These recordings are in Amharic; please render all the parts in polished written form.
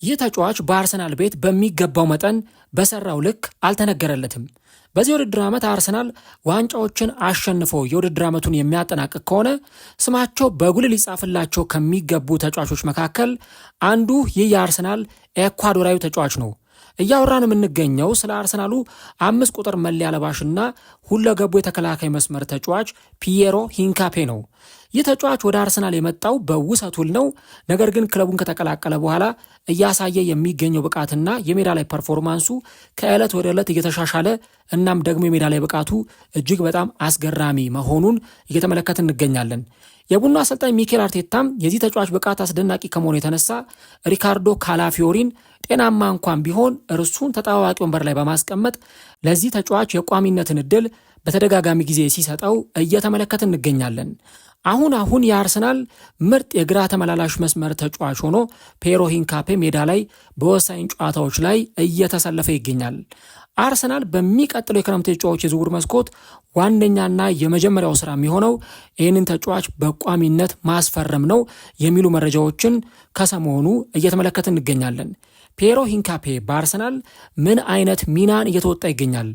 ይህ ተጫዋች በአርሰናል ቤት በሚገባው መጠን በሰራው ልክ አልተነገረለትም። በዚህ ውድድር ዓመት አርሰናል ዋንጫዎችን አሸንፎ የውድድር ዓመቱን የሚያጠናቅቅ ከሆነ ስማቸው በጉል ሊጻፍላቸው ከሚገቡ ተጫዋቾች መካከል አንዱ ይህ የአርሰናል ኤኳዶራዊ ተጫዋች ነው። እያወራን የምንገኘው ስለ አርሰናሉ 5 ቁጥር መለያ ለባሽና ሁለገቡ የተከላካይ መስመር ተጫዋች ፒየሮ ሂንካፔ ነው። ይህ ተጫዋች ወደ አርሰናል የመጣው በውሰት ውል ነው። ነገር ግን ክለቡን ከተቀላቀለ በኋላ እያሳየ የሚገኘው ብቃትና የሜዳ ላይ ፐርፎርማንሱ ከዕለት ወደ ዕለት እየተሻሻለ እናም ደግሞ የሜዳ ላይ ብቃቱ እጅግ በጣም አስገራሚ መሆኑን እየተመለከትን እንገኛለን። የቡድኑ አሰልጣኝ ሚኬል አርቴታም የዚህ ተጫዋች ብቃት አስደናቂ ከመሆኑ የተነሳ ሪካርዶ ካላፊዮሪን ጤናማ እንኳን ቢሆን እርሱን ተጠባባቂ ወንበር ላይ በማስቀመጥ ለዚህ ተጫዋች የቋሚነትን እድል በተደጋጋሚ ጊዜ ሲሰጠው እየተመለከትን እንገኛለን። አሁን የአርሰናል ምርጥ የግራ ተመላላሽ መስመር ተጫዋች ሆኖ ፒየሮ ሂንካፔ ሜዳ ላይ በወሳኝ ጨዋታዎች ላይ እየተሰለፈ ይገኛል። አርሰናል በሚቀጥለው የክረምት ተጫዋቾች የዝውውር መስኮት ዋነኛና የመጀመሪያው ስራ የሚሆነው ይህንን ተጫዋች በቋሚነት ማስፈረም ነው የሚሉ መረጃዎችን ከሰሞኑ እየተመለከትን እንገኛለን። ፒየሮ ሂንካፔ በአርሰናል ምን አይነት ሚናን እየተወጣ ይገኛል?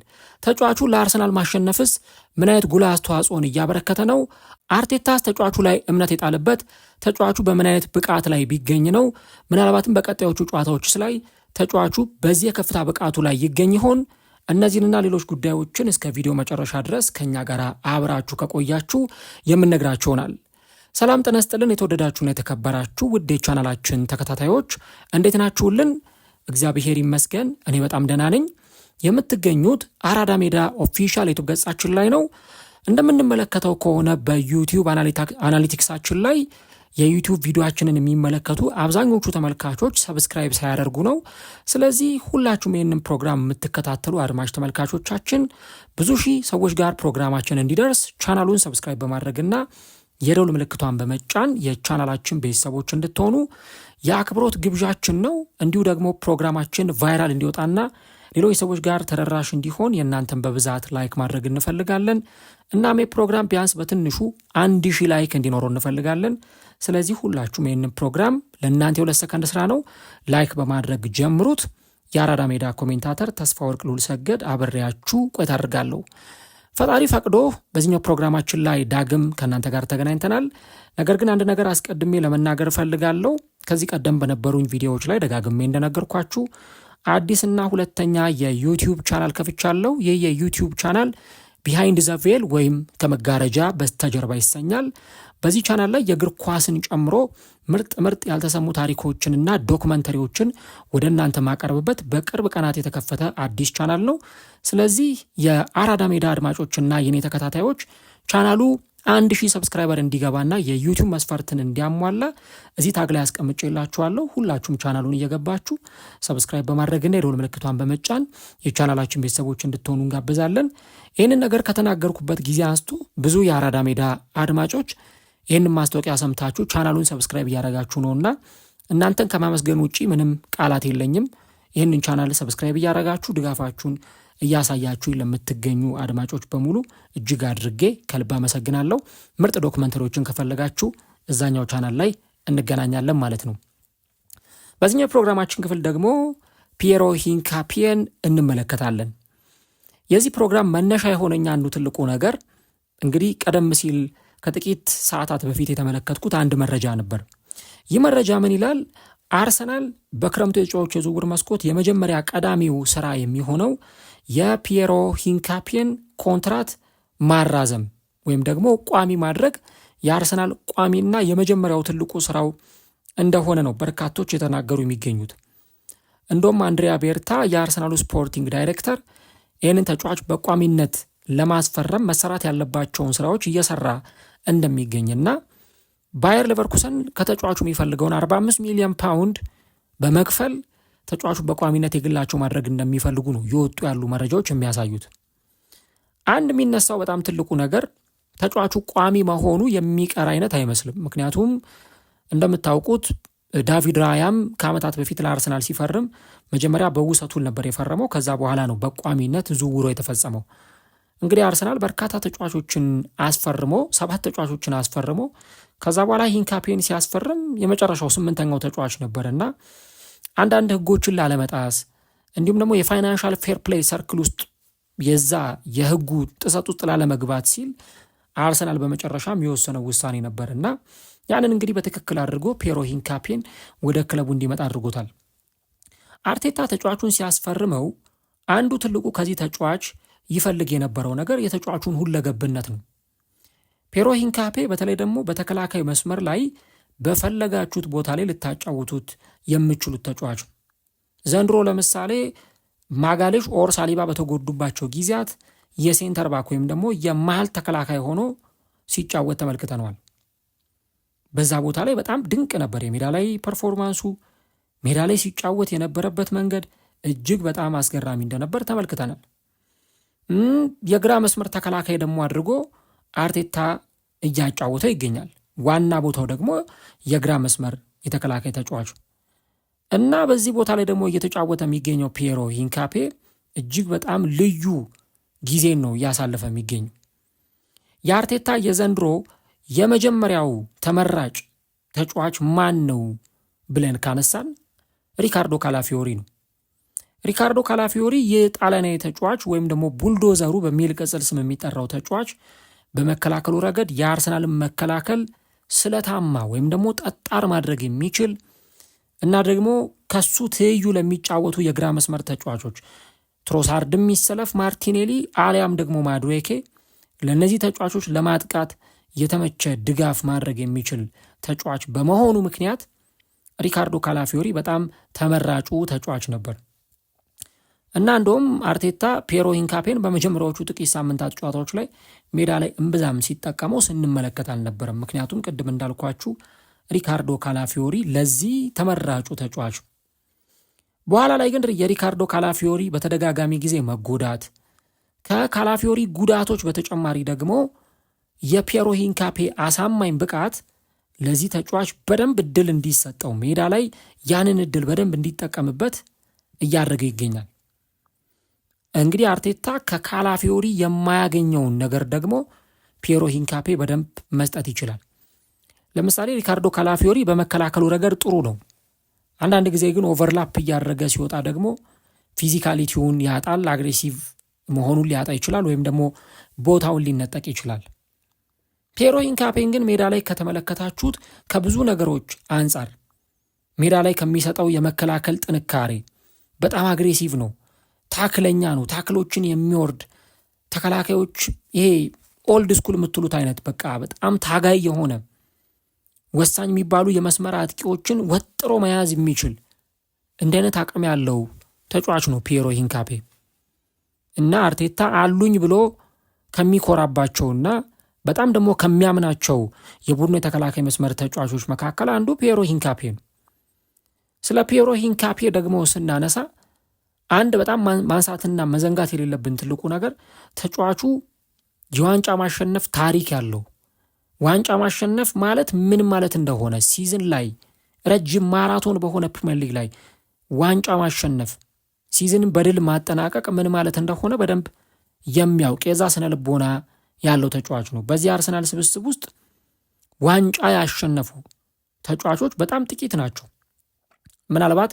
ተጫዋቹ ለአርሰናል ማሸነፍስ ምን አይነት ጉልህ አስተዋጽኦን እያበረከተ ነው? አርቴታስ ተጫዋቹ ላይ እምነት የጣለበት ተጫዋቹ በምን አይነት ብቃት ላይ ቢገኝ ነው? ምናልባትም በቀጣዮቹ ጨዋታዎችስ ላይ ተጫዋቹ በዚህ የከፍታ ብቃቱ ላይ ይገኝ ይሆን? እነዚህንና ሌሎች ጉዳዮችን እስከ ቪዲዮ መጨረሻ ድረስ ከኛ ጋር አብራችሁ ከቆያችሁ የምንነግራችሁ ይሆናል። ሰላም ጤና ይስጥልን። የተወደዳችሁና የተከበራችሁ ውድ የቻናላችን ተከታታዮች እንዴት ናችሁልን? እግዚአብሔር ይመስገን እኔ በጣም ደህና ነኝ። የምትገኙት አራዳ ሜዳ ኦፊሻል ዩቲዩብ ገጻችን ላይ ነው። እንደምንመለከተው ከሆነ በዩቲዩብ አናሊቲክሳችን ላይ የዩቲዩብ ቪዲዮአችንን የሚመለከቱ አብዛኞቹ ተመልካቾች ሰብስክራይብ ሳያደርጉ ነው። ስለዚህ ሁላችሁም ይህንን ፕሮግራም የምትከታተሉ አድማጭ ተመልካቾቻችን ብዙ ሺህ ሰዎች ጋር ፕሮግራማችን እንዲደርስ ቻናሉን ሰብስክራይብ በማድረግና የደውል ምልክቷን በመጫን የቻናላችን ቤተሰቦች እንድትሆኑ የአክብሮት ግብዣችን ነው። እንዲሁ ደግሞ ፕሮግራማችን ቫይራል እንዲወጣና ሌሎች ሰዎች ጋር ተደራሽ እንዲሆን የእናንተን በብዛት ላይክ ማድረግ እንፈልጋለን። እናም ፕሮግራም ቢያንስ በትንሹ 1000 ላይክ እንዲኖረው እንፈልጋለን። ስለዚህ ሁላችሁም ይህንን ፕሮግራም ለእናንተ 2 ሰከንድ ስራ ነው፣ ላይክ በማድረግ ጀምሩት። የአራዳ ሜዳ ኮሜንታተር ተስፋ ወርቅ ልዑል ሰገድ አብሬያችሁ ቆይታ አድርጋለሁ። ፈጣሪ ፈቅዶ በዚህኛው ፕሮግራማችን ላይ ዳግም ከእናንተ ጋር ተገናኝተናል። ነገር ግን አንድ ነገር አስቀድሜ ለመናገር እፈልጋለሁ። ከዚህ ቀደም በነበሩኝ ቪዲዮዎች ላይ ደጋግሜ እንደነገርኳችሁ አዲስና ሁለተኛ የዩቲዩብ ቻናል ከፍቻለሁ። ይህ የዩቲዩብ ቻናል ቢሃይንድ ዘ ቬል ወይም ከመጋረጃ በስተጀርባ ይሰኛል። በዚህ ቻናል ላይ የእግር ኳስን ጨምሮ ምርጥ ያልተሰሙ ታሪኮችንና ዶክመንተሪዎችን ወደ እናንተ ማቀርብበት በቅርብ ቀናት የተከፈተ አዲስ ቻናል ነው። ስለዚህ የአራዳ ሜዳ አድማጮችና የኔ ተከታታዮች ቻናሉ 1000 ሰብስክራይበር እንዲገባና የዩቲዩብ መስፈርትን እንዲያሟላ እዚህ ታግ ላይ አስቀምጬላችኋለሁ። ሁላችሁም ቻናሉን እየገባችሁ ሰብስክራይብ በማድረግና የደወል ምልክቷን በመጫን የቻናላችን ቤተሰቦች እንድትሆኑ እንጋብዛለን። ይህንን ነገር ከተናገርኩበት ጊዜ አንስቶ ብዙ የአራዳ ሜዳ አድማጮች ይህንን ማስታወቂያ ሰምታችሁ ቻናሉን ሰብስክራይብ እያደረጋችሁ ነውና እናንተን ከማመስገን ውጪ ምንም ቃላት የለኝም። ይህንን ቻናል ሰብስክራይብ እያደረጋችሁ ድጋፋችሁን እያሳያችሁ ለምትገኙ አድማጮች በሙሉ እጅግ አድርጌ ከልብ አመሰግናለሁ። ምርጥ ዶክመንተሪዎችን ከፈለጋችሁ እዛኛው ቻናል ላይ እንገናኛለን ማለት ነው። በዚህኛው ፕሮግራማችን ክፍል ደግሞ ፒየሮ ሂንካፔን እንመለከታለን። የዚህ ፕሮግራም መነሻ የሆነኛ አንዱ ትልቁ ነገር እንግዲህ ቀደም ሲል ከጥቂት ሰዓታት በፊት የተመለከትኩት አንድ መረጃ ነበር። ይህ መረጃ ምን ይላል? አርሰናል በክረምቱ የተጫዋቾች የዝውውር መስኮት የመጀመሪያ ቀዳሚው ስራ የሚሆነው የፒየሮ ሂንካፔን ኮንትራት ማራዘም ወይም ደግሞ ቋሚ ማድረግ የአርሰናል ቋሚና የመጀመሪያው ትልቁ ስራው እንደሆነ ነው በርካቶች የተናገሩ የሚገኙት። እንደውም አንድሪያ ቤርታ የአርሰናሉ ስፖርቲንግ ዳይሬክተር ይህንን ተጫዋች በቋሚነት ለማስፈረም መሰራት ያለባቸውን ስራዎች እየሰራ እንደሚገኝና ባየር ሌቨርኩሰን ከተጫዋቹ የሚፈልገውን 45 ሚሊዮን ፓውንድ በመክፈል ተጫዋቹ በቋሚነት የግላቸው ማድረግ እንደሚፈልጉ ነው የወጡ ያሉ መረጃዎች የሚያሳዩት። አንድ የሚነሳው በጣም ትልቁ ነገር ተጫዋቹ ቋሚ መሆኑ የሚቀር አይነት አይመስልም። ምክንያቱም እንደምታውቁት ዳቪድ ራያም ከዓመታት በፊት ለአርሰናል ሲፈርም መጀመሪያ በውሰቱን ነበር የፈረመው። ከዛ በኋላ ነው በቋሚነት ዝውውሩ የተፈጸመው። እንግዲህ አርሰናል በርካታ ተጫዋቾችን አስፈርሞ 7 ተጫዋቾችን አስፈርሞ ከዛ በኋላ ሂንካፔን ሲያስፈርም የመጨረሻው 8ኛው ተጫዋች ነበርና አንዳንድ ህጎችን ላለመጣስ እንዲሁም ደግሞ የፋይናንሻል ፌር ፕሌይ ሰርክል ውስጥ የዛ የህጉ ጥሰት ውስጥ ላለመግባት ሲል አርሰናል በመጨረሻም የወሰነው ውሳኔ ነበር እና ያንን እንግዲህ በትክክል አድርጎ ፒየሮ ሂንካፔን ወደ ክለቡ እንዲመጣ አድርጎታል። አርቴታ ተጫዋቹን ሲያስፈርመው አንዱ ትልቁ ከዚህ ተጫዋች ይፈልግ የነበረው ነገር የተጫዋቹን ሁለገብነት ነው። ፒየሮ ሂንካፔ በተለይ ደግሞ በተከላካይ መስመር ላይ በፈለጋችሁት ቦታ ላይ ልታጫውቱት የምችሉት ተጫዋች ነው። ዘንድሮ ለምሳሌ ማጋሌሽ ኦር ሳሊባ በተጎዱባቸው ጊዜያት የሴንተር ባክ ወይም ደግሞ የመሃል ተከላካይ ሆኖ ሲጫወት ተመልክተነዋል። በዛ ቦታ ላይ በጣም ድንቅ ነበር የሜዳ ላይ ፐርፎርማንሱ። ሜዳ ላይ ሲጫወት የነበረበት መንገድ እጅግ በጣም አስገራሚ እንደነበር ተመልክተናል። የግራ መስመር ተከላካይ ደግሞ አድርጎ አርቴታ እያጫወተው ይገኛል። ዋና ቦታው ደግሞ የግራ መስመር የተከላካይ ተጫዋቹ እና በዚህ ቦታ ላይ ደግሞ እየተጫወተ የሚገኘው ፒየሮ ሂንካፔ እጅግ በጣም ልዩ ጊዜን ነው እያሳለፈ የሚገኘው። የአርቴታ የዘንድሮ የመጀመሪያው ተመራጭ ተጫዋች ማን ነው ብለን ካነሳን ሪካርዶ ካላፊዮሪ ነው። ሪካርዶ ካላፊዮሪ የጣሊያናዊ ተጫዋች ወይም ደግሞ ቡልዶዘሩ በሚል ቅጽል ስም የሚጠራው ተጫዋች በመከላከሉ ረገድ የአርሰናልን መከላከል ስለታማ ወይም ደግሞ ጠጣር ማድረግ የሚችል እና ደግሞ ከሱ ትይዩ ለሚጫወቱ የግራ መስመር ተጫዋቾች ትሮሳርድም ይሰለፍ፣ ማርቲኔሊ አሊያም ደግሞ ማዱዌኬ ለእነዚህ ተጫዋቾች ለማጥቃት የተመቸ ድጋፍ ማድረግ የሚችል ተጫዋች በመሆኑ ምክንያት ሪካርዶ ካላፊዮሪ በጣም ተመራጩ ተጫዋች ነበር እና እንደውም አርቴታ ፒየሮ ሂንካፔን በመጀመሪያዎቹ ጥቂት ሳምንታት ጨዋታዎች ላይ ሜዳ ላይ እምብዛም ሲጠቀመው ስንመለከት አልነበረም። ምክንያቱም ቅድም እንዳልኳችሁ ሪካርዶ ካላፊዮሪ ለዚህ ተመራጩ ተጫዋች። በኋላ ላይ ግን የሪካርዶ ካላፊዮሪ በተደጋጋሚ ጊዜ መጎዳት፣ ከካላፊዮሪ ጉዳቶች በተጨማሪ ደግሞ የፒየሮ ሂንካፔ አሳማኝ ብቃት ለዚህ ተጫዋች በደንብ እድል እንዲሰጠው ሜዳ ላይ ያንን እድል በደንብ እንዲጠቀምበት እያደረገ ይገኛል። እንግዲህ አርቴታ ከካላፊዮሪ የማያገኘውን ነገር ደግሞ ፒየሮ ሂንካፔ በደንብ መስጠት ይችላል። ለምሳሌ ሪካርዶ ካላፊዮሪ በመከላከሉ ረገድ ጥሩ ነው። አንዳንድ ጊዜ ግን ኦቨርላፕ እያደረገ ሲወጣ ደግሞ ፊዚካሊቲውን ያጣል፣ አግሬሲቭ መሆኑን ሊያጣ ይችላል፣ ወይም ደግሞ ቦታውን ሊነጠቅ ይችላል። ፒየሮ ሂንካፔን ግን ሜዳ ላይ ከተመለከታችሁት ከብዙ ነገሮች አንጻር ሜዳ ላይ ከሚሰጠው የመከላከል ጥንካሬ በጣም አግሬሲቭ ነው፣ ታክለኛ ነው፣ ታክሎችን የሚወርድ ተከላካዮች ይሄ ኦልድ ስኩል የምትሉት አይነት በቃ በጣም ታጋይ የሆነ ወሳኝ የሚባሉ የመስመር አጥቂዎችን ወጥሮ መያዝ የሚችል እንደ አይነት አቅም ያለው ተጫዋች ነው ፒየሮ ሂንካፔ እና አርቴታ አሉኝ ብሎ ከሚኮራባቸውና በጣም ደግሞ ከሚያምናቸው የቡድኑ የተከላካይ መስመር ተጫዋቾች መካከል አንዱ ፒየሮ ሂንካፔ ነው። ስለ ፒየሮ ሂንካፔ ደግሞ ስናነሳ አንድ በጣም ማንሳትና መዘንጋት የሌለብን ትልቁ ነገር ተጫዋቹ የዋንጫ ማሸነፍ ታሪክ ያለው፣ ዋንጫ ማሸነፍ ማለት ምን ማለት እንደሆነ ሲዝን ላይ ረጅም ማራቶን በሆነ ፕሪሚየር ሊግ ላይ ዋንጫ ማሸነፍ፣ ሲዝንን በድል ማጠናቀቅ ምን ማለት እንደሆነ በደንብ የሚያውቅ የዛ ስነ ልቦና ያለው ተጫዋች ነው። በዚህ አርሰናል ስብስብ ውስጥ ዋንጫ ያሸነፉ ተጫዋቾች በጣም ጥቂት ናቸው። ምናልባት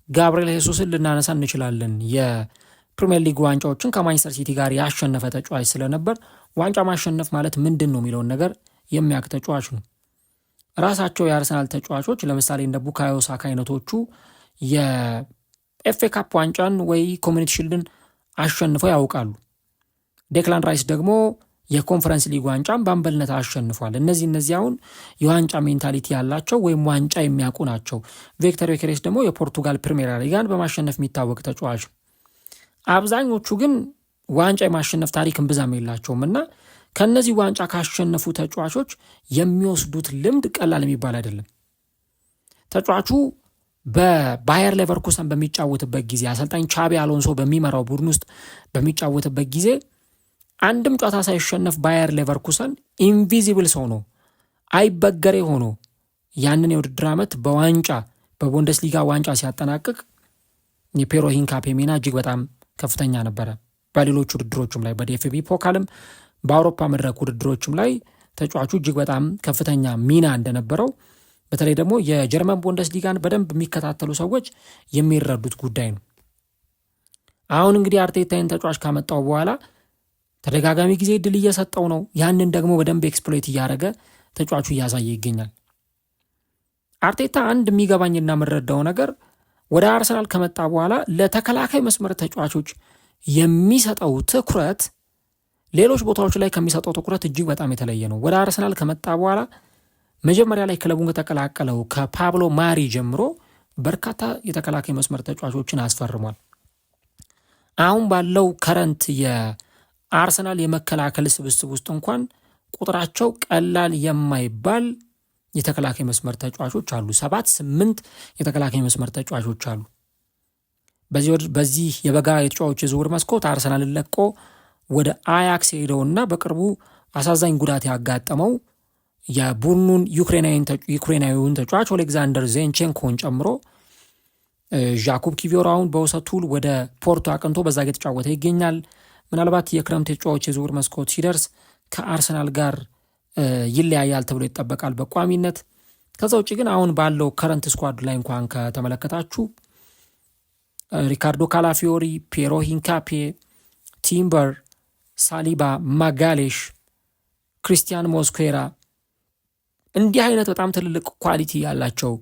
ጋብሪኤል ሄሱስን ልናነሳ እንችላለን። የፕሪሚየር ሊግ ዋንጫዎችን ከማንቸስተር ሲቲ ጋር ያሸነፈ ተጫዋች ስለነበር ዋንጫ ማሸነፍ ማለት ምንድን ነው የሚለውን ነገር የሚያውቅ ተጫዋች ነው። ራሳቸው የአርሰናል ተጫዋቾች ለምሳሌ እንደ ቡካዮ ሳካ አይነቶቹ የኤፍኤ ካፕ ዋንጫን ወይ ኮሚኒቲ ሺልድን አሸንፈው ያውቃሉ። ዴክላን ራይስ ደግሞ የኮንፈረንስ ሊግ ዋንጫን በአምበልነት አሸንፏል። እነዚህ አሁን የዋንጫ ሜንታሊቲ ያላቸው ወይም ዋንጫ የሚያውቁ ናቸው። ቪክተር ዮኬሬስ ደግሞ የፖርቱጋል ፕሪሚየር ሊጋን በማሸነፍ የሚታወቅ ተጫዋች። አብዛኞቹ ግን ዋንጫ የማሸነፍ ታሪክ እምብዛም የላቸውም እና ከነዚህ ዋንጫ ካሸነፉ ተጫዋቾች የሚወስዱት ልምድ ቀላል የሚባል አይደለም። ተጫዋቹ በባየር ሌቨርኩሰን በሚጫወትበት ጊዜ አሰልጣኝ ቻቢ አሎንሶ በሚመራው ቡድን ውስጥ በሚጫወትበት ጊዜ አንድም ጨዋታ ሳይሸነፍ ባየር ሌቨርኩሰን ኢንቪዚብል ሰው ነው፣ አይበገሬ ሆኖ ያንን የውድድር ዓመት በዋንጫ በቡንደስሊጋ ዋንጫ ሲያጠናቅቅ የፒየሮ ሂንካፔ ሚና እጅግ በጣም ከፍተኛ ነበረ። በሌሎች ውድድሮችም ላይ በዲኤፍቢ ፖካልም በአውሮፓ መድረክ ውድድሮችም ላይ ተጫዋቹ እጅግ በጣም ከፍተኛ ሚና እንደነበረው በተለይ ደግሞ የጀርመን ቡንደስሊጋን በደንብ የሚከታተሉ ሰዎች የሚረዱት ጉዳይ ነው። አሁን እንግዲህ አርቴታ ይህን ተጫዋች ካመጣው በኋላ ተደጋጋሚ ጊዜ ድል እየሰጠው ነው። ያንን ደግሞ በደንብ ኤክስፕሎይት እያደረገ ተጫዋቹ እያሳየ ይገኛል። አርቴታ አንድ የሚገባኝና የምረዳው ነገር ወደ አርሰናል ከመጣ በኋላ ለተከላካይ መስመር ተጫዋቾች የሚሰጠው ትኩረት ሌሎች ቦታዎች ላይ ከሚሰጠው ትኩረት እጅግ በጣም የተለየ ነው። ወደ አርሰናል ከመጣ በኋላ መጀመሪያ ላይ ክለቡን ከተቀላቀለው ከፓብሎ ማሪ ጀምሮ በርካታ የተከላካይ መስመር ተጫዋቾችን አስፈርሟል። አሁን ባለው ከረንት የአርሰናል የመከላከል ስብስብ ውስጥ እንኳን ቁጥራቸው ቀላል የማይባል የተከላካይ መስመር ተጫዋቾች አሉ። 7-8 የተከላካይ መስመር ተጫዋቾች አሉ። በዚህ የበጋ የተጫዋቾች የዝውውር መስኮት አርሰናልን ለቆ ወደ አያክስ ሄደውና በቅርቡ አሳዛኝ ጉዳት ያጋጠመው የቡድኑን ዩክሬናዊውን ተጫዋች ኦሌክዛንደር ዚንቼንኮን ጨምሮ ዣኩብ ኪቪዮራውን በውሰት ውል ወደ ፖርቶ አቅንቶ በዛ እየተጫወተ ይገኛል። ምናልባት የክረምት የተጫዋቾች የዝውውር መስኮት ሲደርስ ከአርሰናል ጋር ይለያያል ተብሎ ይጠበቃል በቋሚነት። ከዛ ውጭ ግን አሁን ባለው ከረንት ስኳድ ላይ እንኳን ከተመለከታችሁ ሪካርዶ ካላፊዮሪ፣ ፒየሮ ሂንካፔ፣ ቲምበር፣ ሳሊባ፣ ማጋሌሽ፣ ክሪስቲያን ሞስኩዌራ እንዲህ አይነት በጣም ትልልቅ ኳሊቲ ያላቸው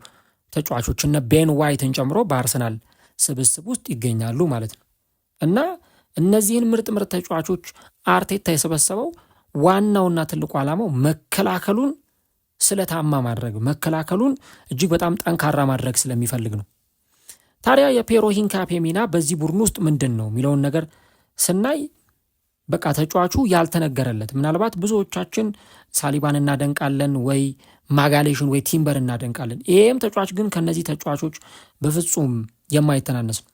ተጫዋቾች እነ ቤን ዋይትን ጨምሮ በአርሰናል ስብስብ ውስጥ ይገኛሉ ማለት ነው። እና እነዚህን ምርጥ ተጫዋቾች አርቴታ የሰበሰበው ዋናውና ትልቁ ዓላማው መከላከሉን ስለታማ ማድረግ፣ መከላከሉን እጅግ በጣም ጠንካራ ማድረግ ስለሚፈልግ ነው። ታዲያ የፒየሮ ሂንካፔ ሚና በዚህ ቡድን ውስጥ ምንድን ነው የሚለውን ነገር ስናይ በቃ ተጫዋቹ ያልተነገረለት፣ ምናልባት ብዙዎቻችን ሳሊባን እናደንቃለን ወይ ማጋሌሽን ወይ ቲምበር እናደንቃለን። ይህም ተጫዋች ግን ከነዚህ ተጫዋቾች በፍጹም የማይተናነስ ነው።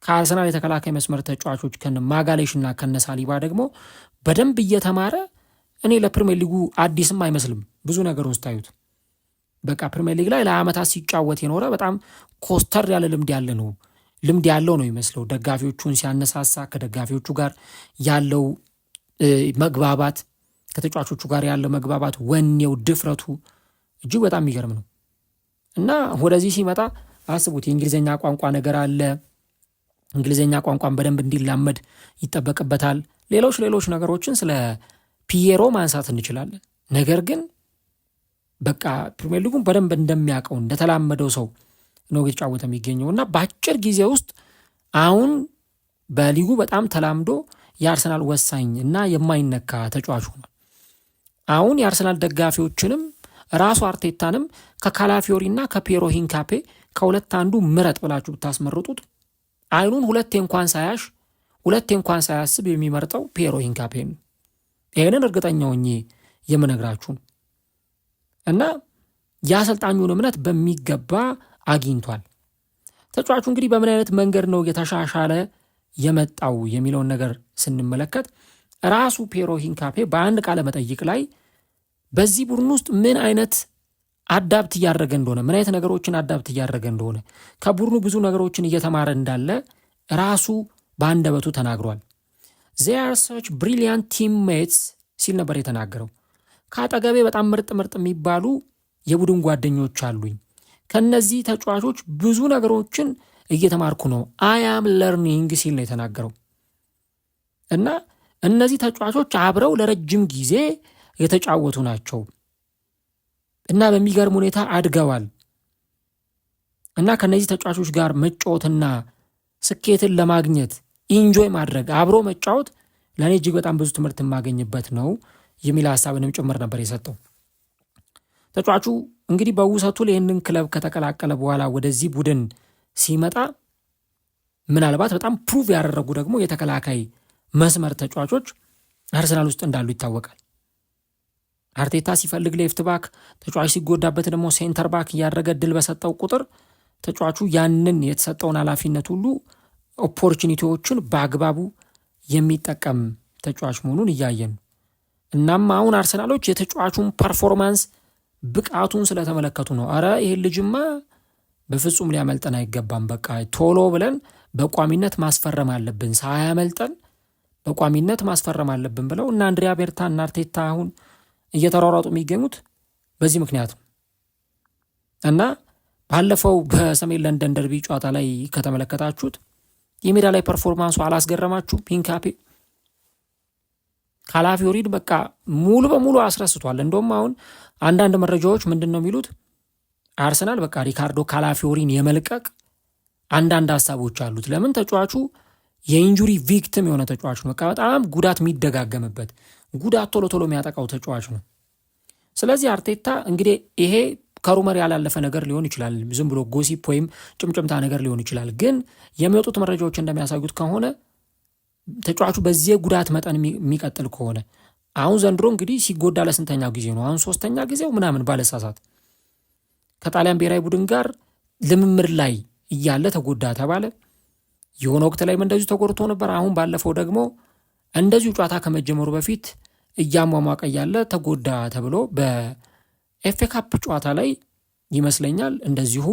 ከአርሰናል የተከላካይ መስመር ተጫዋቾች ከነ ማጋሌሽና ከነ ሳሊባ ደግሞ በደንብ እየተማረ እኔ ለፕሪሚየር ሊጉ አዲስም አይመስልም። ብዙ ነገር ውስጥ ታዩት በቃ ፕሪሚየር ሊግ ላይ ለዓመታት ሲጫወት የኖረ በጣም ኮስተር ያለ ልምድ ያለው ነው ይመስለው። ደጋፊዎቹን ሲያነሳሳ ከደጋፊዎቹ ጋር ያለው መግባባት፣ ከተጫዋቾቹ ጋር ያለው መግባባት፣ ወኔው፣ ድፍረቱ እጅግ በጣም የሚገርም ነው እና ወደዚህ ሲመጣ አስቡት የእንግሊዝኛ ቋንቋ ነገር አለ። እንግሊዝኛ ቋንቋን በደንብ እንዲላመድ ይጠበቅበታል። ሌሎች ነገሮችን ስለ ፒየሮ ማንሳት እንችላለን። ነገር ግን በቃ ፕሪሚየር ሊጉን በደንብ እንደሚያውቀው እንደተላመደው ሰው ነው እየተጫወተ የሚገኘው እና በአጭር ጊዜ ውስጥ አሁን በሊጉ በጣም ተላምዶ የአርሰናል ወሳኝ እና የማይነካ ተጫዋች ሆኗል። አሁን የአርሰናል ደጋፊዎችንም ራሱ አርቴታንም ከካላፊዮሪ እና ከፒየሮ ሂንካፔ ከሁለት አንዱ ምረጥ ብላችሁ ብታስመርጡት አይኑን ሁለቴ እንኳን ሳያስብ የሚመርጠው ፒየሮ ሂንካፔ ነው። ይህንን እርግጠኛ ሆኜ የምነግራችሁ እና የአሰልጣኙን እምነት በሚገባ አግኝቷል። ተጫዋቹ እንግዲህ በምን አይነት መንገድ ነው የተሻሻለ የመጣው የሚለውን ነገር ስንመለከት ራሱ ፒየሮ ሂንካፔ በአንድ ቃለ መጠይቅ ላይ በዚህ ቡድን ውስጥ ምን አይነት አዳፕት እያደረገ እንደሆነ፣ ምን አይነት ነገሮችን አዳፕት እያደረገ እንደሆነ፣ ከቡድኑ ብዙ ነገሮችን እየተማረ እንዳለ ራሱ በአንደበቱ ተናግሯል። they are such brilliant teammates ሲል ነበር የተናገረው። ከአጠገቤ በጣም ምርጥ የሚባሉ የቡድን ጓደኞች አሉኝ። ከነዚህ ተጫዋቾች ብዙ ነገሮችን እየተማርኩ ነው። I am learning ሲል ነው የተናገረው እና እነዚህ ተጫዋቾች አብረው ለረጅም ጊዜ የተጫወቱ ናቸው እና በሚገርም ሁኔታ አድገዋል እና ከነዚህ ተጫዋቾች ጋር መጫወትና ስኬትን ለማግኘት ኢንጆይ ማድረግ፣ አብሮ መጫወት ለእኔ እጅግ በጣም ብዙ ትምህርት የማገኝበት ነው የሚል ሀሳብንም ጭምር ነበር የሰጠው። ተጫዋቹ እንግዲህ በውሰቱ ይህንን ክለብ ከተቀላቀለ በኋላ ወደዚህ ቡድን ሲመጣ ምናልባት በጣም ፕሩቭ ያደረጉ ደግሞ የተከላካይ መስመር ተጫዋቾች አርሰናል ውስጥ እንዳሉ ይታወቃል። አርቴታ ሲፈልግ ሌፍት ባክ፣ ተጫዋች ሲጎዳበት ደግሞ ሴንተር ባክ እያደረገ ድል በሰጠው ቁጥር ተጫዋቹ ያንን የተሰጠውን ኃላፊነት ሁሉ ኦፖርቹኒቲዎችን በአግባቡ የሚጠቀም ተጫዋች መሆኑን እያየን። እናም አሁን አርሰናሎች የተጫዋቹን ፐርፎርማንስ ብቃቱን ስለተመለከቱ ነው አረ ይሄን ልጅማ በፍጹም ሊያመልጠን አይገባም፣ በቃ ቶሎ ብለን በቋሚነት ማስፈረም አለብን፣ ሳያመልጠን በቋሚነት ማስፈረም አለብን ብለው እና አንድሪያ ቤርታ እና አርቴታ አሁን እየተሯሯጡ የሚገኙት በዚህ ምክንያት ነው። እና ባለፈው በሰሜን ለንደን ደርቢ ጨዋታ ላይ ከተመለከታችሁት የሜዳ ላይ ፐርፎርማንሱ አላስገረማችሁም? ሂንካፔ ካላፊዮሪን በቃ ሙሉ በሙሉ አስረስቷል። እንደውም አሁን አንዳንድ መረጃዎች ምንድን ነው የሚሉት አርሰናል በቃ ሪካርዶ ካላፊዮሪን የመልቀቅ አንዳንድ ሀሳቦች አሉት። ለምን ተጫዋቹ የኢንጁሪ ቪክቲም የሆነ ተጫዋች ነው። በቃ በጣም ጉዳት የሚደጋገምበት ጉዳት ቶሎ ቶሎ የሚያጠቃው ተጫዋች ነው። ስለዚህ አርቴታ እንግዲህ ይሄ ከሩመር ያላለፈ ነገር ሊሆን ይችላል፣ ዝም ብሎ ጎሲፕ ወይም ጭምጭምታ ነገር ሊሆን ይችላል። ግን የሚወጡት መረጃዎች እንደሚያሳዩት ከሆነ ተጫዋቹ በዚህ ጉዳት መጠን የሚቀጥል ከሆነ አሁን ዘንድሮ እንግዲህ ሲጎዳ ለስንተኛው ጊዜ ነው? አሁን 3ኛ ጊዜው ምናምን ባለሳሳት ከጣሊያን ብሔራዊ ቡድን ጋር ልምምድ ላይ እያለ ተጎዳ ተባለ። የሆነ ወቅት ላይም እንደዚሁ ተጎድቶ ነበር። አሁን ባለፈው ደግሞ እንደዚሁ ጨዋታ ከመጀመሩ በፊት እያሟሟቀ እያለ ተጎዳ ተብሎ በኤፍኤ ካፕ ጨዋታ ላይ ይመስለኛል እንደዚሁ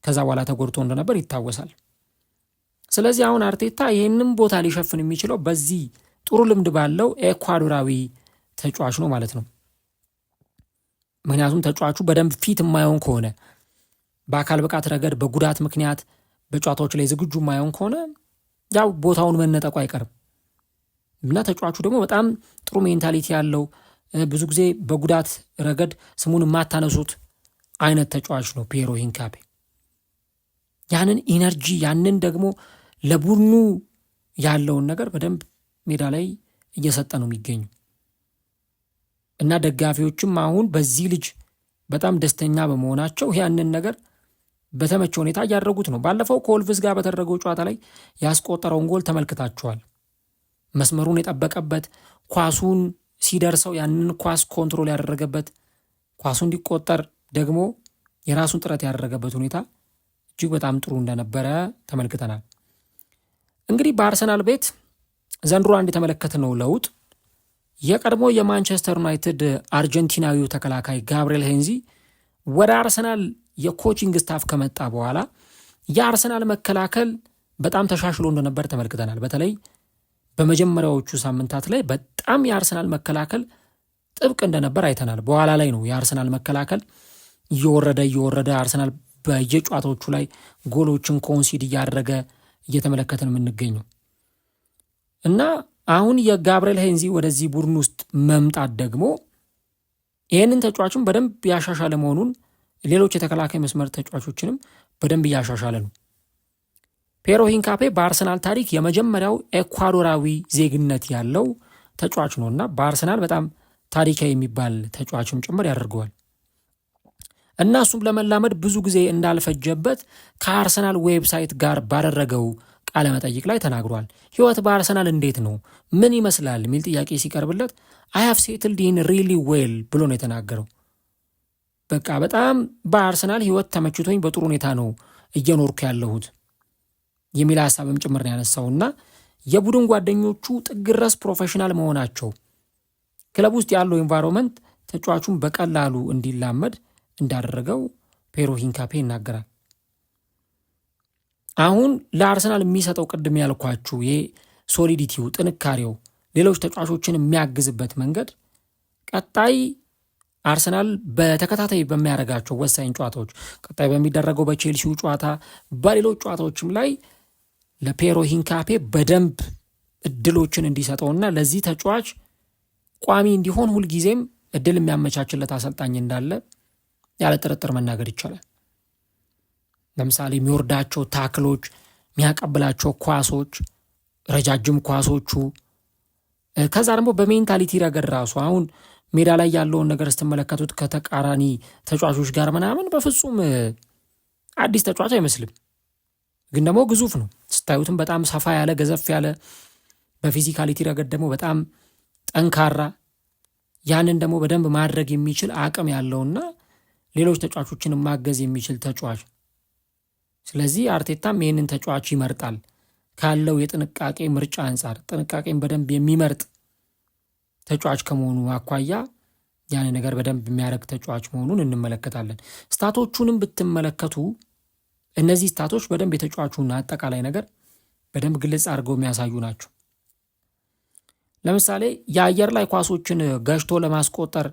ከዛ በኋላ ተጎድቶ እንደነበር ይታወሳል። ስለዚህ አሁን አርቴታ ይህንም ቦታ ሊሸፍን የሚችለው በዚህ ጥሩ ልምድ ባለው ኤኳዶራዊ ተጫዋች ነው ማለት ነው። ምክንያቱም ተጫዋቹ በደንብ ፊት የማይሆን ከሆነ በአካል ብቃት ረገድ በጉዳት ምክንያት በጨዋታዎች ላይ ዝግጁ የማይሆን ከሆነ ያው ቦታውን መነጠቁ አይቀርም እና ተጫዋቹ ደግሞ በጣም ጥሩ ሜንታሊቲ ያለው ብዙ ጊዜ በጉዳት ረገድ ስሙን የማታነሱት አይነት ተጫዋች ነው ፒየሮ ሂንካፔ። ያንን ኢነርጂ ያንን ደግሞ ለቡድኑ ያለውን ነገር በደንብ ሜዳ ላይ እየሰጠ ነው የሚገኙ እና ደጋፊዎችም አሁን በዚህ ልጅ በጣም ደስተኛ በመሆናቸው ያንን ነገር በተመቸ ሁኔታ እያደረጉት ነው። ባለፈው ከወልቭስ ጋር በተደረገው ጨዋታ ላይ ያስቆጠረውን ጎል ተመልክታችኋል። መስመሩን የጠበቀበት ኳሱን ሲደርሰው ያንን ኳስ ኮንትሮል ያደረገበት ኳሱ እንዲቆጠር ደግሞ የራሱን ጥረት ያደረገበት ሁኔታ እጅግ በጣም ጥሩ እንደነበረ ተመልክተናል። እንግዲህ በአርሰናል ቤት ዘንድሮ አንድ የተመለከትነው ለውጥ የቀድሞ የማንቸስተር ዩናይትድ አርጀንቲናዊው ተከላካይ ጋብሪኤል ሄንዚ ወደ አርሰናል የኮቺንግ ስታፍ ከመጣ በኋላ የአርሰናል መከላከል በጣም ተሻሽሎ እንደነበር ተመልክተናል። በተለይ በመጀመሪያዎቹ ሳምንታት ላይ በጣም የአርሰናል መከላከል ጥብቅ እንደነበር አይተናል። በኋላ ላይ ነው የአርሰናል መከላከል እየወረደ አርሰናል በየጨዋታዎቹ ላይ ጎሎችን ኮንሲድ እያደረገ እየተመለከትን የምንገኘው እና አሁን የጋብሪኤል ሄንዚ ወደዚህ ቡድን ውስጥ መምጣት ደግሞ ይህንን ተጫዋችን በደንብ ያሻሻለ መሆኑን ሌሎች የተከላካይ መስመር ተጫዋቾችንም በደንብ እያሻሻለ ነው። ፒየሮ ሂንካፔ በአርሰናል ታሪክ የመጀመሪያው ኤኳዶራዊ ዜግነት ያለው ተጫዋች ነው እና በአርሰናል በጣም ታሪካዊ የሚባል ተጫዋችም ጭምር ያደርገዋል እና እሱም ለመላመድ ብዙ ጊዜ እንዳልፈጀበት ከአርሰናል ዌብሳይት ጋር ባደረገው ቃለ መጠይቅ ላይ ተናግሯል። ህይወት በአርሰናል እንዴት ነው? ምን ይመስላል? የሚል ጥያቄ ሲቀርብለት I have settled in really well ብሎ ነው የተናገረው። በቃ በጣም በአርሰናል ህይወት ተመችቶኝ በጥሩ ሁኔታ ነው እየኖርኩ ያለሁት የሚል ሀሳብም ጭምር ነው ያነሳውና የቡድን ጓደኞቹ ጥግረስ ፕሮፌሽናል መሆናቸው ክለብ ውስጥ ያለው ኤንቫይሮንመንት ተጫዋቹን በቀላሉ እንዲላመድ እንዳደረገው ፒየሮ ሂንካፔ ይናገራል። አሁን ለአርሰናል የሚሰጠው ቅድም ያልኳችሁ ይሄ ሶሊዲቲው ጥንካሬው ሌሎች ተጫዋቾችን የሚያግዝበት መንገድ ቀጣይ አርሰናል በተከታታይ በሚያደርጋቸው ወሳኝ ጨዋታዎች ቀጣይ በሚደረገው በቼልሲው ጨዋታ በሌሎች ጨዋታዎችም ላይ ለፒየሮ ሂንካፔ በደንብ እድሎችን እንዲሰጠውና ለዚህ ተጫዋች ቋሚ እንዲሆን ሁልጊዜም እድል የሚያመቻችለት አሰልጣኝ እንዳለ ያለ ጥርጥር መናገር ይቻላል። ለምሳሌ የሚወርዳቸው ታክሎች፣ የሚያቀብላቸው ኳሶች፣ ረጃጅም ኳሶቹ ከዛ ደግሞ በሜንታሊቲ ረገድ ራሱ አሁን ሜዳ ላይ ያለውን ነገር ስትመለከቱት ከተቃራኒ ተጫዋቾች ጋር ምናምን በፍጹም አዲስ ተጫዋች አይመስልም። ግን ደግሞ ግዙፍ ነው። ስታዩትም በጣም ሰፋ ያለ ገዘፍ ያለ በፊዚካሊቲ ረገድ ደግሞ በጣም ጠንካራ ያንን ደግሞ በደንብ ማድረግ የሚችል አቅም ያለውና ሌሎች ተጫዋቾችን ማገዝ የሚችል ተጫዋች። ስለዚህ አርቴታም ይህንን ተጫዋች ይመርጣል ካለው የጥንቃቄ ምርጫ አንጻር ጥንቃቄን በደንብ የሚመርጥ ተጫዋች ከመሆኑ አኳያ ያን ነገር በደንብ የሚያደርግ ተጫዋች መሆኑን እንመለከታለን። ስታቶቹንም ብትመለከቱ እነዚህ ስታቶች በደንብ የተጫዋቹን አጠቃላይ ነገር በደንብ ግልጽ አድርገው የሚያሳዩ ናቸው። ለምሳሌ የአየር ላይ ኳሶችን ገጭቶ ለማስቆጠር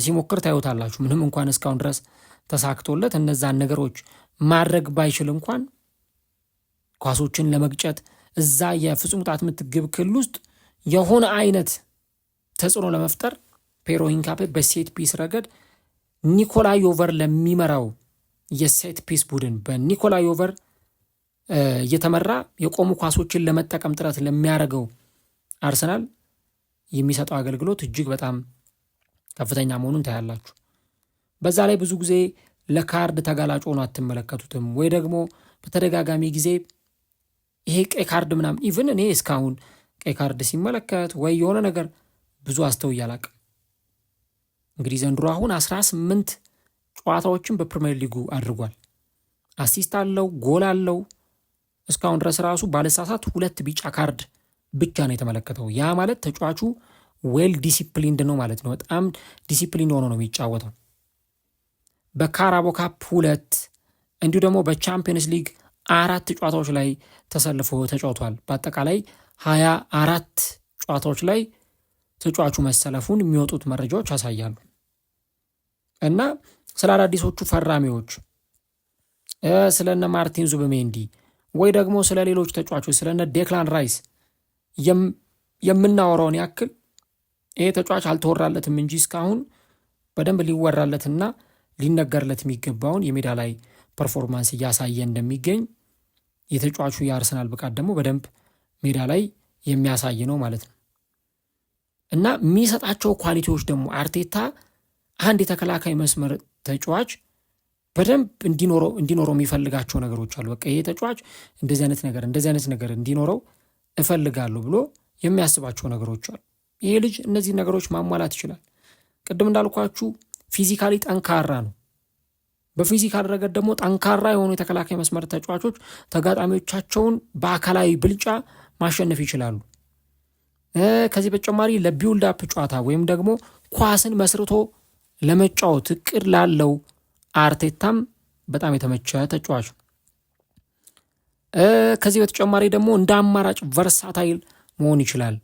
ሲሞክር ታዩታላችሁ። ምንም እንኳን እስካሁን ድረስ ተሳክቶለት እነዛን ነገሮች ማድረግ ባይችል እንኳን ኳሶችን ለመግጨት እዛ የፍጹም ቅጣት ምት ግብ ክልል ውስጥ የሆነ አይነት ተጽዕኖ ለመፍጠር ፔሮ ሂንካፔ በሴት ፒስ ረገድ ኒኮላይ ዮቨር ለሚመራው የሴት ፒስ ቡድን በኒኮላይ ዮቨር እየተመራ የቆሙ ኳሶችን ለመጠቀም ጥረት ለሚያደርገው አርሰናል የሚሰጠው አገልግሎት እጅግ በጣም ከፍተኛ መሆኑን ታያላችሁ። በዛ ላይ ብዙ ጊዜ ለካርድ ተጋላጭ ሆኖ አትመለከቱትም ወይ ደግሞ በተደጋጋሚ ጊዜ ይሄ ቀይ ካርድ ምናምን ኢቭን እኔ እስካሁን ቀይ ካርድ ሲመለከት ወይ የሆነ ነገር ብዙ አስተውዬ አላቅም። እንግዲህ ዘንድሮ አሁን 18 ጨዋታዎችን በፕሪሚየር ሊጉ አድርጓል። አሲስት አለው፣ ጎል አለው። እስካሁን ድረስ ራሱ ባለሳሳት 2 ቢጫ ካርድ ብቻ ነው የተመለከተው። ያ ማለት ተጫዋቹ ዌል ዲሲፕሊንድ ነው ማለት ነው። በጣም ዲሲፕሊንድ ሆኖ ነው የሚጫወተው። በካራቦ ካፕ 2 እንዲሁ ደግሞ በቻምፒየንስ ሊግ 4 ጨዋታዎች ላይ ተሰልፎ ተጫውቷል። በአጠቃላይ 24 ጨዋታዎች ላይ ተጫዋቹ መሰለፉን የሚወጡት መረጃዎች ያሳያሉ። እና ስለ አዳዲሶቹ ፈራሚዎች ስለነ ማርቲን ዙቢሜንዲ ወይ ደግሞ ስለ ሌሎች ተጫዋቾች ስለነ ዴክላን ራይስ የምናወራውን ያክል ይሄ ተጫዋች አልተወራለትም እንጂ እስካሁን በደንብ ሊወራለትና ሊነገርለት የሚገባውን የሜዳ ላይ ፐርፎርማንስ እያሳየ እንደሚገኝ የተጫዋቹ የአርሰናል ብቃት ደግሞ በደንብ ሜዳ ላይ የሚያሳይ ነው ማለት ነው። እና የሚሰጣቸው ኳሊቲዎች ደግሞ አርቴታ አንድ የተከላካይ መስመር ተጫዋች በደንብ እንዲኖረው የሚፈልጋቸው ነገሮች አሉ። በቃ ይሄ ተጫዋች እንደዚህ አይነት ነገር እንዲኖረው እፈልጋለሁ ብሎ የሚያስባቸው ነገሮች አሉ። ይሄ ልጅ እነዚህ ነገሮች ማሟላት ይችላል። ቅድም እንዳልኳችሁ ፊዚካሊ ጠንካራ ነው። በፊዚካል ረገድ ደግሞ ጠንካራ የሆኑ የተከላካይ መስመር ተጫዋቾች ተጋጣሚዎቻቸውን በአካላዊ ብልጫ ማሸነፍ ይችላሉ። ከዚህ በተጨማሪ ለቢውልድ አፕ ጨዋታ ወይም ደግሞ ኳስን መስርቶ ለመጫወት እቅድ ላለው አርቴታም በጣም የተመቸ ተጫዋች ነው። ከዚህ በተጨማሪ ደግሞ እንደ አማራጭ ቨርሳታይል መሆን ይችላል።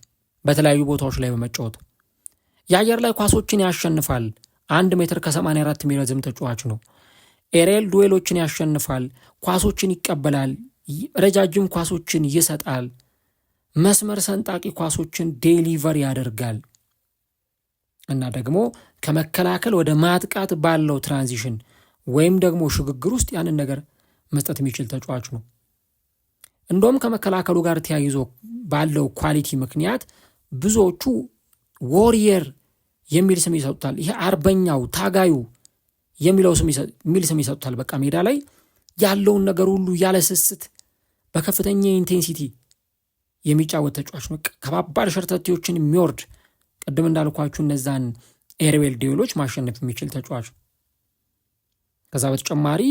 በተለያዩ ቦታዎች ላይ በመጫወት የአየር ላይ ኳሶችን ያሸንፋል። 1 ሜትር ከ84 የሚረዝም ተጫዋች ነው። ኤሬል ዱዌሎችን ያሸንፋል። ኳሶችን ይቀበላል። ረጃጅም ኳሶችን ይሰጣል። መስመር ሰንጣቂ ኳሶችን ዴሊቨር ያደርጋል እና ደግሞ ከመከላከል ወደ ማጥቃት ባለው ትራንዚሽን ወይም ደግሞ ሽግግር ውስጥ ያንን ነገር መስጠት የሚችል ተጫዋች ነው። እንደውም ከመከላከሉ ጋር ተያይዞ ባለው ኳሊቲ ምክንያት ብዙዎቹ ዎሪየር የሚል ስም ይሰጡታል። ይሄ አርበኛው ታጋዩ የሚል ስም ይሰጡታል። በቃ ሜዳ ላይ ያለውን ነገር ሁሉ ያለ ስስት በከፍተኛ ኢንቴንሲቲ የሚጫወት ተጫዋች ነው። ከባባድ ሸርተቴዎችን የሚወርድ ቅድም እንዳልኳችሁ እነዛን ኤርዌል ዲዮሎች ማሸነፍ የሚችል ተጫዋች ነው። ከዛ በተጨማሪ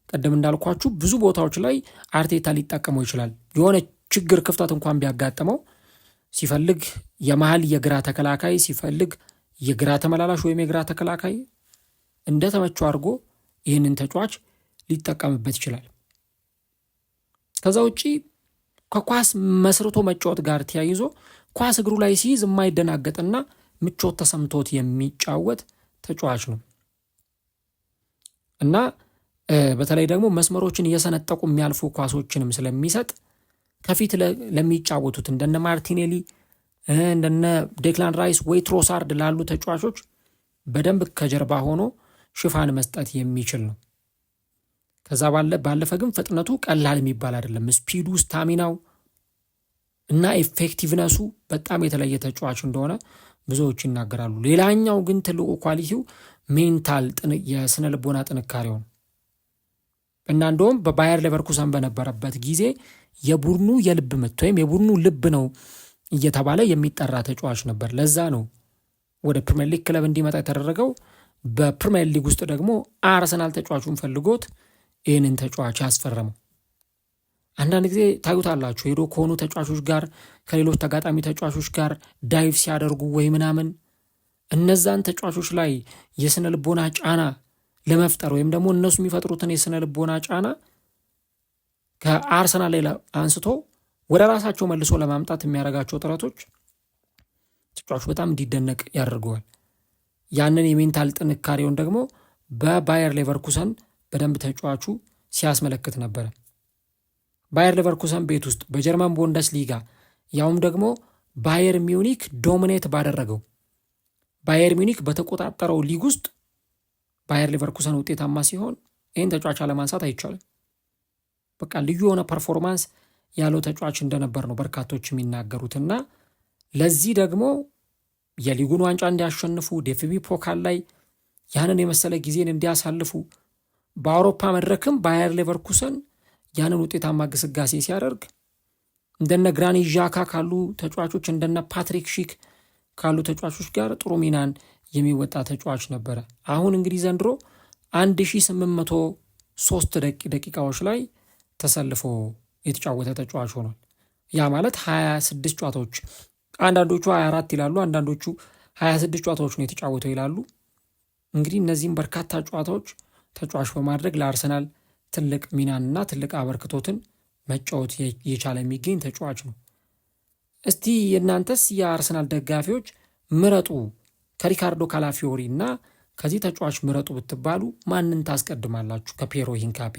ቅድም እንዳልኳችሁ ብዙ ቦታዎች ላይ አርቴታ ሊጠቀመው ይችላል። የሆነ ችግር ክፍተት እንኳን ቢያጋጥመው ሲፈልግ የመሃል የግራ ተከላካይ ሲፈልግ የግራ ተመላላሽ ወይም የግራ ተከላካይ እንደተመቸው አድርጎ ይህንን ተጫዋች ሊጠቀምበት ይችላል። ከዛ ውጪ ከኳስ መስርቶ መጫወት ጋር ተያይዞ ኳስ እግሩ ላይ ሲይዝ የማይደናገጥና ምቾት ተሰምቶት የሚጫወት ተጫዋች ነው እና በተለይ ደግሞ መስመሮችን እየሰነጠቁ የሚያልፉ ኳሶችንም ስለሚሰጥ ከፊት ለሚጫወቱት እንደነ ማርቲኔሊ እንደነ ዴክላን ራይስ ወይ ትሮሳርድ ላሉ ተጫዋቾች በደንብ ከጀርባ ሆኖ ሽፋን መስጠት የሚችል ነው። ከዛ ባለፈ ግን ፍጥነቱ ቀላል የሚባል አይደለም። ስፒዱ፣ ስታሚናው እና ኤፌክቲቭነሱ በጣም የተለየ ተጫዋች እንደሆነ ብዙዎች ይናገራሉ። ሌላኛው ግን ትልቁ ኳሊቲው ሜንታል የስነ ልቦና ጥንካሬው ነው እና እንደውም በባየር ሌቨርኩሰን በነበረበት ጊዜ የቡድኑ የልብ ምት ወይም የቡድኑ ልብ ነው እየተባለ የሚጠራ ተጫዋች ነበር። ለዛ ነው ወደ ፕሪሚየር ሊግ ክለብ እንዲመጣ የተደረገው። በፕሪሚየር ሊግ ውስጥ ደግሞ አርሰናል ተጫዋቹን ፈልጎት ይህንን ተጫዋች ያስፈረመው። አንዳንድ ጊዜ ታዩታላችሁ ሄዶ ከሆኑ ተጫዋቾች ጋር ከሌሎች ተጋጣሚ ተጫዋቾች ጋር ዳይቭ ሲያደርጉ ወይ ምናምን እነዛን ተጫዋቾች ላይ የስነ ልቦና ጫና ለመፍጠር ወይም ደግሞ እነሱ የሚፈጥሩትን የስነ ልቦና ጫና ከአርሰናል ላይ አንስቶ ወደ ራሳቸው መልሶ ለማምጣት የሚያደርጋቸው ጥረቶች ተጫዋቹ በጣም እንዲደነቅ ያደርገዋል። ያንን የሜንታል ጥንካሬውን ደግሞ በባየር ሌቨርኩሰን በደንብ ተጫዋቹ ሲያስመለክት ነበረ። ባየር ሌቨርኩሰን ቤት ውስጥ በጀርመን ቡንደስሊጋ ያውም ደግሞ ባየር ሚዩኒክ ዶሚኔት ባደረገው ባየር ሚዩኒክ በተቆጣጠረው ሊግ ውስጥ ባየር ሌቨርኩሰን ውጤታማ ሲሆን ይህን ተጫዋች አለማንሳት አይቻልም። በቃ ልዩ የሆነ ፐርፎርማንስ ያለው ተጫዋች እንደነበር ነው በርካቶች የሚናገሩትና ለዚህ ደግሞ የሊጉን ዋንጫ እንዲያሸንፉ ዴፍቢ ፖካል ላይ ያንን የመሰለ ጊዜን እንዲያሳልፉ በአውሮፓ መድረክም ባየር ሌቨርኩሰን ያንን ውጤታማ ግስጋሴ ሲያደርግ እንደነ ግራኒት ዣካ ካሉ ተጫዋቾች እንደነ ፓትሪክ ሺክ ካሉ ተጫዋቾች ጋር ጥሩ ሚናን የሚወጣ ተጫዋች ነበረ። አሁን እንግዲህ ዘንድሮ 1803 ደቂቃዎች ላይ ተሰልፎ የተጫወተ ተጫዋች ሆኗል። ያ ማለት 26 ጨዋታዎች፣ አንዳንዶቹ 24 ይላሉ፣ አንዳንዶቹ 26 ጨዋታዎች ነው የተጫወተው ይላሉ። እንግዲህ እነዚህም በርካታ ጨዋታዎች ተጫዋች በማድረግ ለአርሰናል ትልቅ ሚናንና ትልቅ አበርክቶትን መጫወት የቻለ የሚገኝ ተጫዋች ነው። እስቲ የእናንተስ የአርሰናል ደጋፊዎች ምረጡ፣ ከሪካርዶ ካላፊዮሪ እና ከዚህ ተጫዋች ምረጡ ብትባሉ ማንን ታስቀድማላችሁ? ከፔሮ ሂንካፔ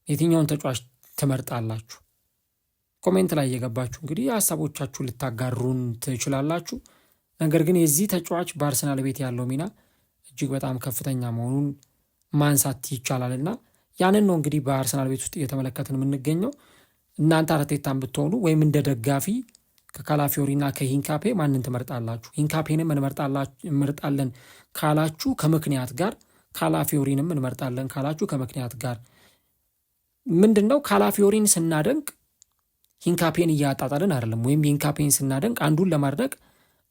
የትኛውን ተጫዋች ትመርጣላችሁ? ኮሜንት ላይ እየገባችሁ እንግዲህ ሀሳቦቻችሁ ልታጋሩን ትችላላችሁ። ነገር ግን የዚህ ተጫዋች በአርሰናል ቤት ያለው ሚና እጅግ በጣም ከፍተኛ መሆኑን ማንሳት ይቻላልና ያንን ነው እንግዲህ በአርሰናል ቤት ውስጥ እየተመለከትን የምንገኘው። እናንተ አርቴታን ብትሆኑ ወይም እንደ ደጋፊ ከካላፊዮሪና ከሂንካፔ ማንን ትመርጣላችሁ? ሂንካፔንም እንመርጣለን ካላችሁ ከምክንያት ጋር፣ ካላፊዮሪንም እንመርጣለን ካላችሁ ከምክንያት ጋር። ምንድን ነው ካላፊዮሪን ስናደንቅ ሂንካፔን እያጣጣልን አይደለም፣ ወይም ሂንካፔን ስናደንቅ አንዱን ለማድነቅ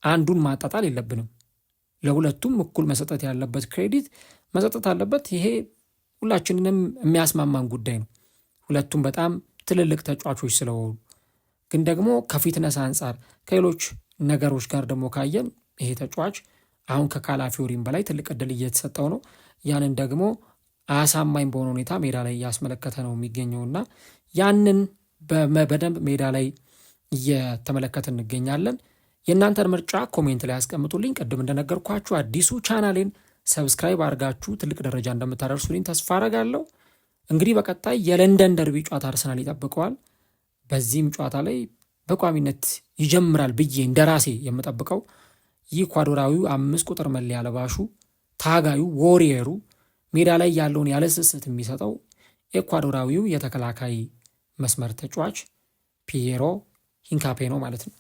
አንዱን ማጣጣል የለብንም። ለሁለቱም እኩል መሰጠት ያለበት ክሬዲት መሰጠት አለበት። ይሄ ሁላችንንም የሚያስማማን ጉዳይ ነው። ሁለቱም በጣም ትልልቅ ተጫዋቾች ስለሆኑ፣ ግን ደግሞ ከፊትነስ አንጻር ከሌሎች ነገሮች ጋር ደግሞ ካየን ይሄ ተጫዋች አሁን ከካላፊዮሪም በላይ ትልቅ እድል እየተሰጠው ነው። ያንን ደግሞ አሳማኝ በሆነ ሁኔታ ሜዳ ላይ እያስመለከተ ነው የሚገኘውና ያንን በደንብ ሜዳ ላይ እየተመለከተ እንገኛለን። የእናንተን ምርጫ ኮሜንት ላይ ያስቀምጡልኝ። ቅድም እንደነገርኳችሁ አዲሱ ቻናሌን ሰብስክራይብ አድርጋችሁ ትልቅ ደረጃ እንደምታደርሱልኝ ተስፋ አረጋለሁ። እንግዲህ በቀጣይ የለንደን ደርቢ ጨዋታ አርሰናል ይጠብቀዋል። በዚህም ጨዋታ ላይ በቋሚነት ይጀምራል ብዬ እንደራሴ የምጠብቀው ይህ ኢኳዶራዊው 5 ቁጥር መለያ ለባሹ ታጋዩ ዎሪየሩ ሜዳ ላይ ያለውን ያለስስት የሚሰጠው ኢኳዶራዊው የተከላካይ መስመር ተጫዋች ፒየሮ ሂንካፔ ነው ማለት ነው።